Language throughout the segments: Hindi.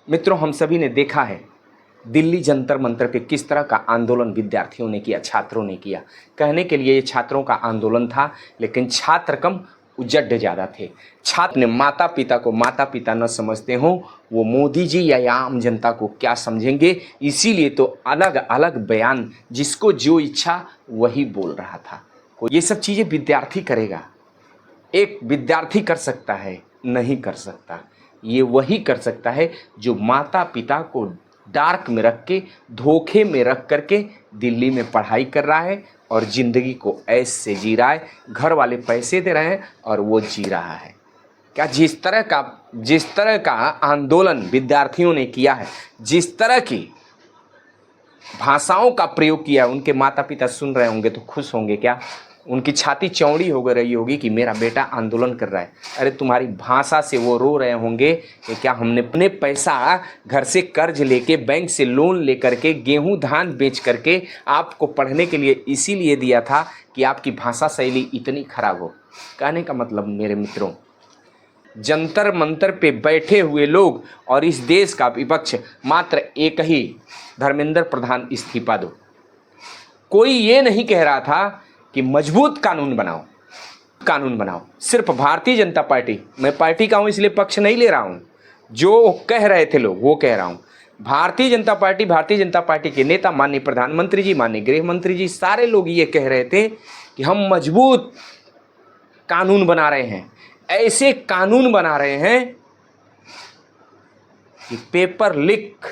मित्रों, हम सभी ने देखा है दिल्ली जंतर मंतर पे किस तरह का आंदोलन विद्यार्थियों ने किया, छात्रों ने किया। कहने के लिए ये छात्रों का आंदोलन था, लेकिन छात्र कम उजड्ड ज़्यादा थे। छात्र ने माता पिता को माता पिता न समझते हों, वो मोदी जी या आम जनता को क्या समझेंगे, इसीलिए तो अलग अलग बयान जिसको जो इच्छा वही बोल रहा था। ये सब चीज़ें विद्यार्थी करेगा, एक विद्यार्थी कर सकता है? नहीं कर सकता। ये वही कर सकता है जो माता पिता को डार्क में रख के, धोखे में रख करके दिल्ली में पढ़ाई कर रहा है और ज़िंदगी को ऐश से जी रहा है। घर वाले पैसे दे रहे हैं और वो जी रहा है। क्या जिस तरह का आंदोलन विद्यार्थियों ने किया है, जिस तरह की भाषाओं का प्रयोग किया, उनके माता पिता सुन रहे होंगे तो खुश होंगे क्या? उनकी छाती चौड़ी हो रही होगी कि मेरा बेटा आंदोलन कर रहा है। अरे तुम्हारी भाषा से वो रो रहे होंगे कि क्या हमने अपने पैसा घर से कर्ज लेके, बैंक से लोन लेकर के, गेहूं धान बेच करके आपको पढ़ने के लिए इसीलिए दिया था कि आपकी भाषा शैली इतनी खराब हो। कहने का मतलब मेरे मित्रों, जंतर मंतर पे बैठे हुए लोग और इस देश का विपक्ष मात्र एक ही, धर्मेंद्र प्रधान इस्तीफा दो। कोई ये नहीं कह रहा था कि मजबूत कानून बनाओ। सिर्फ भारतीय जनता पार्टी, मैं पार्टी का हूँ इसलिए पक्ष नहीं ले रहा हूँ, जो कह रहे थे लोग वो कह रहा हूँ। भारतीय जनता पार्टी के नेता, माननीय प्रधानमंत्री जी, माननीय गृह मंत्री जी, सारे लोग ये कह रहे थे कि हम मजबूत कानून बना रहे हैं। ऐसे कानून बना रहे हैं कि पेपर लीक,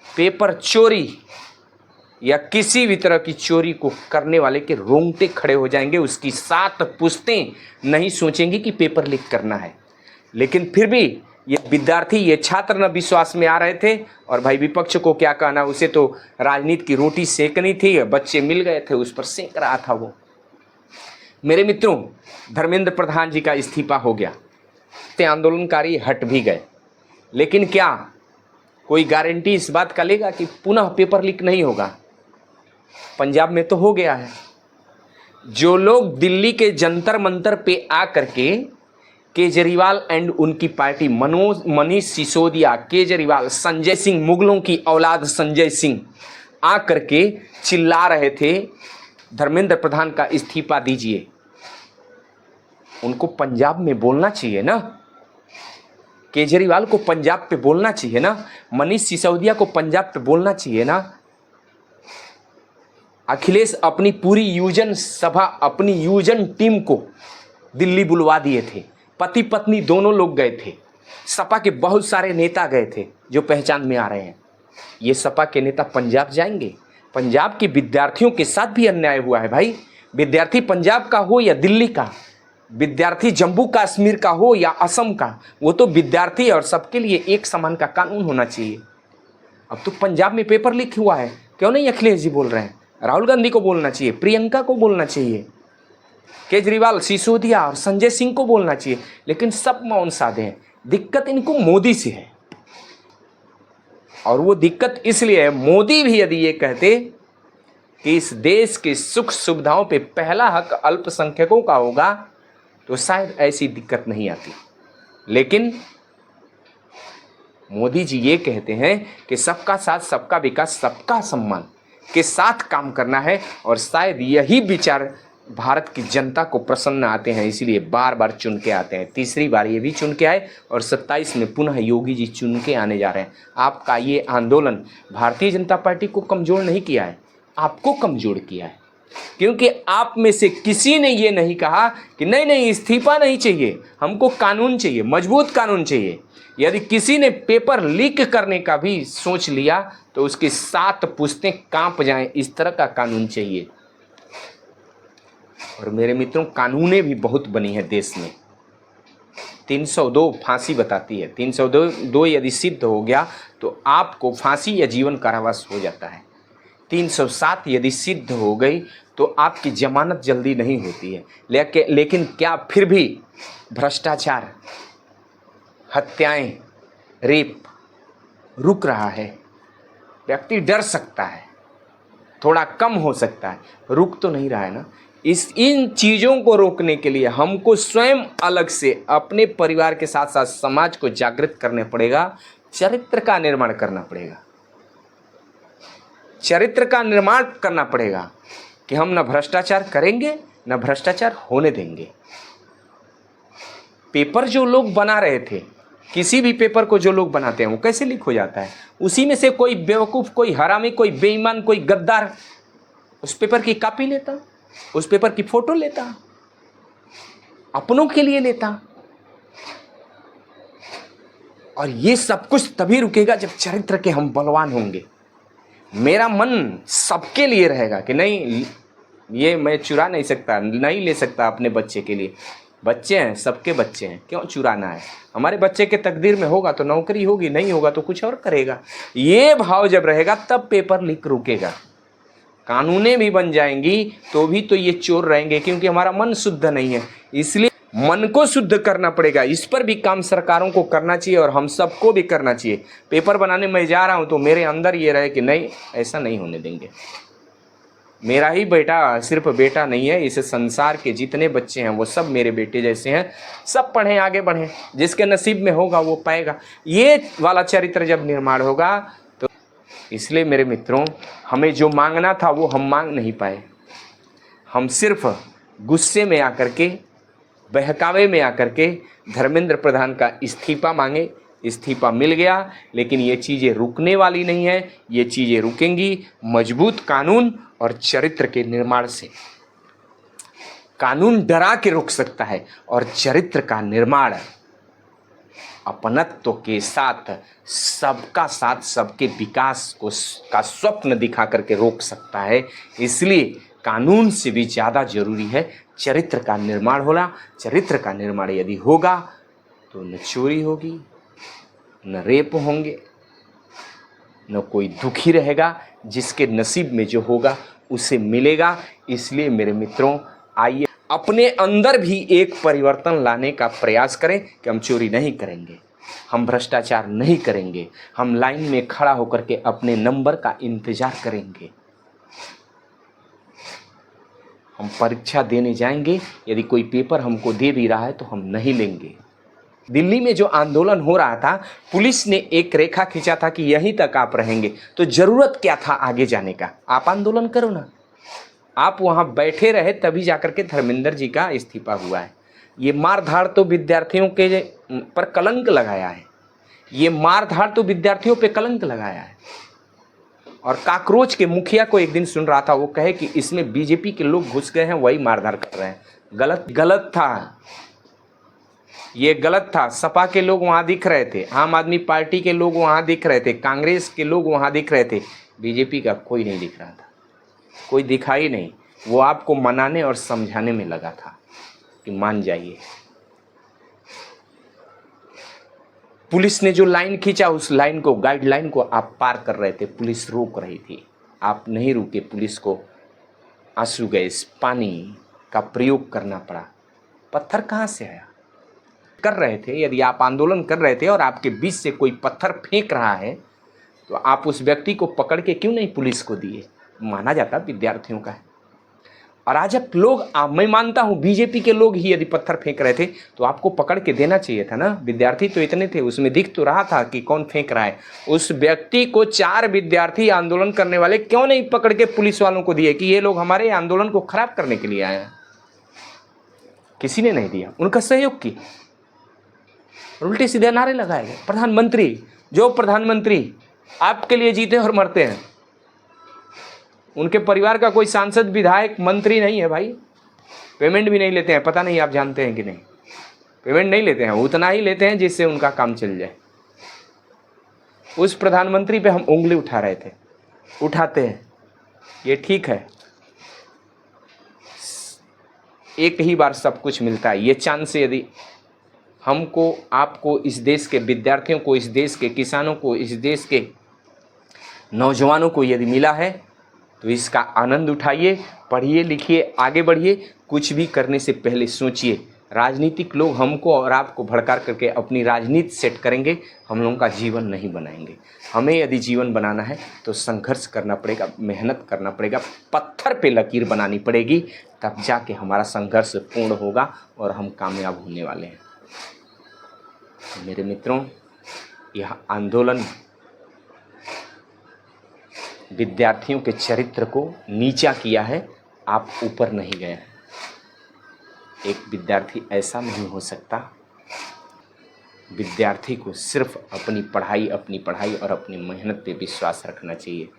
पेपर चोरी या किसी भी तरह की चोरी को करने वाले के रोंगटे खड़े हो जाएंगे। उसकी 7 पुश्तें नहीं सोचेंगी कि पेपर लीक करना है। लेकिन फिर भी ये विद्यार्थी, ये छात्र न विश्वास में आ रहे थे। और भाई विपक्ष को क्या कहना, उसे तो राजनीति की रोटी सेकनी थी, बच्चे मिल गए थे उस पर सेक रहा था वो। मेरे मित्रों, धर्मेंद्र प्रधान जी का इस्तीफा हो गया, आंदोलनकारी हट भी गए, लेकिन क्या कोई गारंटी इस बात का लेगा कि पुनः पेपर लीक नहीं होगा? पंजाब में तो हो गया है। जो लोग दिल्ली के जंतर मंतर पे आ करके केजरीवाल एंड उनकी पार्टी, मनीष सिसोदिया, केजरीवाल, संजय सिंह, मुगलों की औलाद संजय सिंह आ करके चिल्ला रहे थे धर्मेंद्र प्रधान का इस्तीफा दीजिए, उनको पंजाब में बोलना चाहिए ना। केजरीवाल को पंजाब पे बोलना चाहिए ना। मनीष सिसोदिया को पंजाब पे बोलना चाहिए ना। अखिलेश अपनी पूरी यूजन सभा, अपनी यूजन टीम को दिल्ली बुलवा दिए थे। पति पत्नी दोनों लोग गए थे। सपा के बहुत सारे नेता गए थे जो पहचान में आ रहे हैं। ये सपा के नेता पंजाब जाएंगे? पंजाब के विद्यार्थियों के साथ भी अन्याय हुआ है भाई। विद्यार्थी पंजाब का हो या दिल्ली का, विद्यार्थी जम्मू कश्मीर का हो या असम का, वो तो विद्यार्थी और सबके लिए एक समान का कानून होना चाहिए। अब तो पंजाब में पेपर लीक हुआ है, क्यों नहीं अखिलेश जी बोल रहे हैं? राहुल गांधी को बोलना चाहिए, प्रियंका को बोलना चाहिए, केजरीवाल, सिसोदिया और संजय सिंह को बोलना चाहिए, लेकिन सब मौन साधे हैं। दिक्कत इनको मोदी से है, और वो दिक्कत इसलिए है, मोदी भी यदि ये कहते कि इस देश के सुख सुविधाओं पे पहला हक अल्पसंख्यकों का होगा तो शायद ऐसी दिक्कत नहीं आती। लेकिन मोदी जी ये कहते हैं कि सबका साथ, सबका विकास, सबका सम्मान के साथ काम करना है, और शायद यही विचार भारत की जनता को प्रसन्न आते हैं, इसीलिए बार बार चुन के आते हैं। तीसरी बार ये भी चुन के आए और 27 में पुनः योगी जी चुन के आने जा रहे हैं। आपका ये आंदोलन भारतीय जनता पार्टी को कमज़ोर नहीं किया है, आपको कमज़ोर किया है। क्योंकि आप में से किसी ने ये नहीं कहा कि नहीं इस्तीफा नहीं चाहिए, हमको कानून चाहिए, मजबूत कानून चाहिए। यदि किसी ने पेपर लीक करने का भी सोच लिया तो उसकी 7 पुश्तें कांप जाएं, इस तरह का कानून चाहिए। और मेरे मित्रों, कानूनें भी बहुत बनी है देश में। 302 फांसी बताती है। 302 यदि सिद्ध हो गया तो आपको फांसी या जीवन कारावास हो जाता है। 307 यदि सिद्ध हो गई तो आपकी जमानत जल्दी नहीं होती है। लेकिन क्या फिर भी भ्रष्टाचार, हत्याएं, रेप रुक रहा है? व्यक्ति डर सकता है, थोड़ा कम हो सकता है, रुक तो नहीं रहा है ना। इन चीज़ों को रोकने के लिए हमको स्वयं अलग से अपने परिवार के साथ साथ समाज को जागृत करने पड़ेगा। चरित्र का निर्माण करना पड़ेगा। चरित्र का निर्माण करना पड़ेगा कि हम न भ्रष्टाचार करेंगे न भ्रष्टाचार होने देंगे। पेपर जो लोग बना रहे थे, किसी भी पेपर को जो लोग बनाते हैं वो कैसे लीक हो जाता है? उसी में से कोई बेवकूफ़, कोई हरामी, कोई बेईमान, कोई गद्दार उस पेपर की कॉपी लेता, उस पेपर की फोटो लेता, अपनों के लिए लेता। और ये सब कुछ तभी रुकेगा जब चरित्र के हम बलवान होंगे। मेरा मन सबके लिए रहेगा कि नहीं, ये मैं चुरा नहीं सकता, नहीं ले सकता अपने बच्चे के लिए। बच्चे हैं, सबके बच्चे हैं, क्यों चुराना है? हमारे बच्चे के तकदीर में होगा तो नौकरी होगी, नहीं होगा तो कुछ और करेगा। ये भाव जब रहेगा तब पेपर लीक रुकेगा। कानूनें भी बन जाएंगी तो भी तो ये चोर रहेंगे, क्योंकि हमारा मन शुद्ध नहीं है। इसलिए मन को शुद्ध करना पड़ेगा। इस पर भी काम सरकारों को करना चाहिए और हम सबको भी करना चाहिए। पेपर बनाने में जा रहा हूँ तो मेरे अंदर ये रहे कि नहीं, ऐसा नहीं होने देंगे। मेरा ही बेटा सिर्फ बेटा नहीं है, इस संसार के जितने बच्चे हैं वो सब मेरे बेटे जैसे हैं। सब पढ़ें, आगे बढ़ें, जिसके नसीब में होगा वो पाएगा। ये वाला चरित्र जब निर्माण होगा तो इसलिए मेरे मित्रों, हमें जो मांगना था वो हम मांग नहीं पाए। हम सिर्फ गुस्से में आकर के, बहकावे में आकर के धर्मेंद्र प्रधान का इस्तीफा मांगे। इस्तीफा मिल गया, लेकिन ये चीज़ें रुकने वाली नहीं है। ये चीज़ें रुकेंगी मजबूत कानून और चरित्र के निर्माण से। कानून डरा के रुक सकता है और चरित्र का निर्माण अपनत्व के साथ सबका साथ, सबके विकास को का स्वप्न दिखा करके रोक सकता है। इसलिए कानून से भी ज़्यादा जरूरी है चरित्र का निर्माण होना। चरित्र का निर्माण यदि होगा तो न चोरी होगी, न रेप होंगे, न कोई दुखी रहेगा। जिसके नसीब में जो होगा उसे मिलेगा। इसलिए मेरे मित्रों, आइए अपने अंदर भी एक परिवर्तन लाने का प्रयास करें कि हम चोरी नहीं करेंगे, हम भ्रष्टाचार नहीं करेंगे, हम लाइन में खड़ा होकर के अपने नंबर का इंतजार करेंगे। हम परीक्षा देने जाएंगे, यदि कोई पेपर हमको दे भी रहा है तो हम नहीं लेंगे। दिल्ली में जो आंदोलन हो रहा था, पुलिस ने एक रेखा खींचा था कि यहीं तक आप रहेंगे, तो जरूरत क्या था आगे जाने का? आप आंदोलन करो ना। आप वहां बैठे रहे तभी जाकर के धर्मेंद्र जी का इस्तीफा हुआ है। ये मारधाड़ तो विद्यार्थियों के पर कलंक लगाया है। ये मारधाड़ तो विद्यार्थियों पे कलंक लगाया है। और काकरोच के मुखिया को एक दिन सुन रहा था, वो कहे कि इसमें बीजेपी के लोग घुस गए हैं, वही मारधाड़ कर रहे हैं। गलत था, ये गलत था। सपा के लोग वहाँ दिख रहे थे, आम आदमी पार्टी के लोग वहाँ दिख रहे थे, कांग्रेस के लोग वहाँ दिख रहे थे। बीजेपी का कोई नहीं दिख रहा था, कोई दिखाई नहीं। वो आपको मनाने और समझाने में लगा था कि मान जाइए। पुलिस ने जो लाइन खींचा, उस लाइन को, गाइडलाइन को आप पार कर रहे थे, पुलिस रोक रही थी, आप नहीं रुके। पुलिस को आंसू गैस, पानी का प्रयोग करना पड़ा। पत्थर कहाँ से आया? कर रहे थे, यदि आप आंदोलन कर रहे थे और आपके बीच से कोई पत्थर फेंक रहा है तो आप उस व्यक्ति को पकड़ के क्यों नहीं पुलिस को दिए? माना जाता विद्यार्थियों का है। अराजक लोग, मैं मानता हूं बीजेपी के लोग ही यदि पत्थर फेंक रहे थे तो आपको पकड़ के देना चाहिए था ना। विद्यार्थी तो इतने थे, उसमें दिख तो रहा था कि कौन फेंक रहा है। उस व्यक्ति को 4 विद्यार्थी आंदोलन करने वाले क्यों नहीं पकड़ के पुलिस वालों को दिए कि ये लोग हमारे आंदोलन को खराब करने के लिए आए हैं? किसी ने नहीं दिया, उनका सहयोग की। उल्टे सीधे नारे लगाए गए। प्रधानमंत्री, जो प्रधानमंत्री आपके लिए जीते और मरते हैं, उनके परिवार का कोई सांसद, विधायक, मंत्री नहीं है भाई। पेमेंट भी नहीं लेते हैं, पता नहीं आप जानते हैं कि नहीं। पेमेंट नहीं लेते हैं, उतना ही लेते हैं जिससे उनका काम चल जाए। उस प्रधानमंत्री पे हम उंगली उठा रहे थे, उठाते हैं, ये ठीक है। एक ही बार सब कुछ मिलता है। ये चांस से यदि हमको, आपको, इस देश के विद्यार्थियों को, इस देश के किसानों को, इस देश के नौजवानों को यदि मिला है तो इसका आनंद उठाइए, पढ़िए, लिखिए, आगे बढ़िए। कुछ भी करने से पहले सोचिए। राजनीतिक लोग हमको और आपको भड़का करके अपनी राजनीति सेट करेंगे, हम लोगों का जीवन नहीं बनाएंगे। हमें यदि जीवन बनाना है तो संघर्ष करना पड़ेगा, मेहनत करना पड़ेगा, पत्थर पे लकीर बनानी पड़ेगी, तब जाके हमारा संघर्ष पूर्ण होगा और हम कामयाब होने वाले हैं। मेरे मित्रों, यह आंदोलन विद्यार्थियों के चरित्र को नीचा किया है, आप ऊपर नहीं गए। एक विद्यार्थी ऐसा नहीं हो सकता। विद्यार्थी को सिर्फ अपनी पढ़ाई और अपनी मेहनत पे विश्वास रखना चाहिए।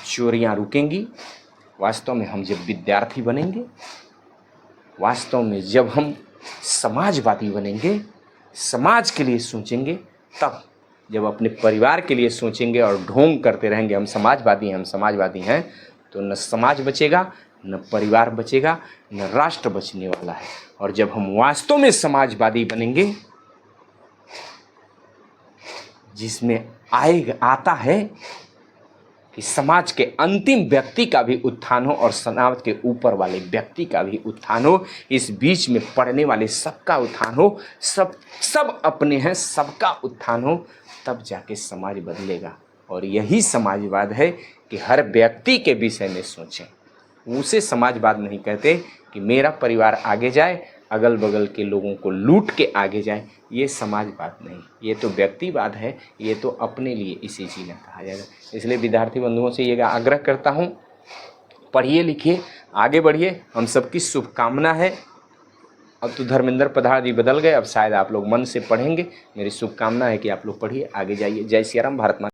चोरियां रुकेंगी वास्तव में हम जब विद्यार्थी बनेंगे, वास्तव में जब हम समाजवादी बनेंगे, समाज के लिए सोचेंगे, तब जब अपने परिवार के लिए सोचेंगे और ढोंग करते रहेंगे हम समाजवादी हैं, तो न समाज बचेगा, न परिवार बचेगा, न राष्ट्र बचने वाला है। और जब हम वास्तव में समाजवादी बनेंगे, जिसमें आता है कि समाज के अंतिम व्यक्ति का भी उत्थान हो और समाज के ऊपर वाले व्यक्ति का भी उत्थान हो, इस बीच में पढ़ने वाले सबका उत्थान हो, सब अपने हैं, सबका उत्थान हो, तब जाके समाज बदलेगा। और यही समाजवाद है कि हर व्यक्ति के विषय में सोचें। उसे समाजवाद नहीं कहते कि मेरा परिवार आगे जाए, अगल बगल के लोगों को लूट के आगे जाए, ये समाजवाद नहीं, ये तो व्यक्तिवाद है, ये तो अपने लिए इसे जीना कहा जाएगा। इसलिए विद्यार्थी बंधुओं से ये आग्रह करता हूँ, पढ़िए लिखिए, आगे बढ़िए, हम सबकी शुभकामना है। अब तो धर्मेंद्र प्रधान जी बदल गए, अब शायद आप लोग मन से पढ़ेंगे। मेरी शुभकामना है कि आप लोग पढ़िए, आगे जाइए। जय सिया राम, भारत माता।